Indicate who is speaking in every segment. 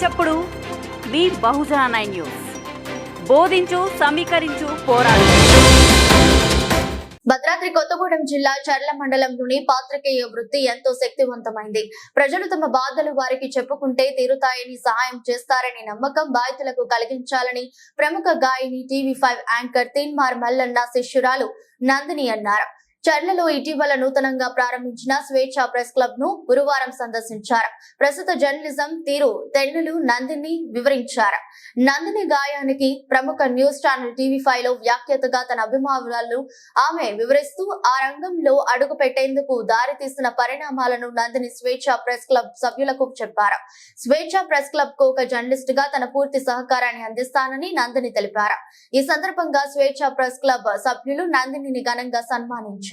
Speaker 1: చప్పుడు మీ బహుజన 9 న్యూస్. బోధించు, సమీకరించు, పోరాడు.
Speaker 2: భద్రాద్రి కొత్తగూడెం జిల్లా చర్ల మండలంలోని పాత్రికేయ వృత్తి ఎంతో శక్తివంతమైంది. ప్రజలు తమ బాధలు వారికి చెప్పుకుంటే తీరుతాయని, సహాయం చేస్తారని నమ్మకం బాధితులకు కలిగించాలని ప్రముఖ గాయని టీవీ5 యాంకర్ తీన్మార్ మల్లన్న శిష్యురాలు నందిని అన్నారు. చర్లలో ఇటీవల నూతనంగా ప్రారంభించిన స్వేచ్ఛ ప్రెస్ క్లబ్ ను గురువారం సందర్శించారు. ప్రస్తుత జర్నలిజం తీరు తెన్నులు నందిని వివరించారు. నందిని గాయానికి ప్రముఖ న్యూస్ ఛానల్ టీవీ5 లో వ్యాఖ్యాతగా తన అభిమానులు ఆమె వివరిస్తూ ఆ రంగంలో అడుగు పెట్టేందుకు దారి తీసిన పరిణామాలను నందిని స్వేచ్ఛ ప్రెస్ క్లబ్ సభ్యులకు చెప్పారు. స్వేచ్ఛ ప్రెస్ క్లబ్ కు ఒక జర్నలిస్ట్ గా తన పూర్తి సహకారాన్ని అందిస్తానని నందిని తెలిపారు. ఈ సందర్భంగా స్వేచ్ఛ ప్రెస్ క్లబ్ సభ్యులు నందినిని ఘనంగా సన్మానించారు.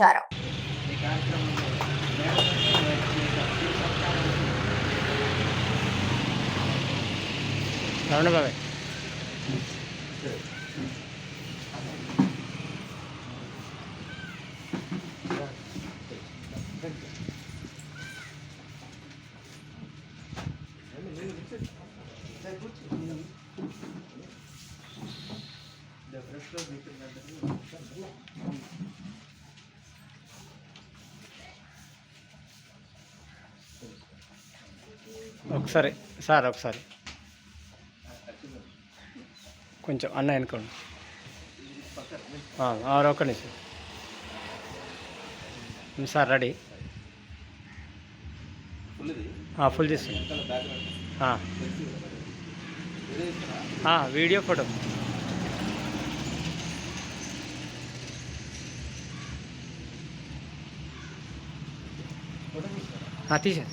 Speaker 3: ఒకసారి సార్ ఒకసారి కొంచెం అన్న అనుకోండి. ఒక్క నిమిషం సార్. రెడీ? ఫుల్ చేస్తుంది. వీడియో ఫోటో తీసా.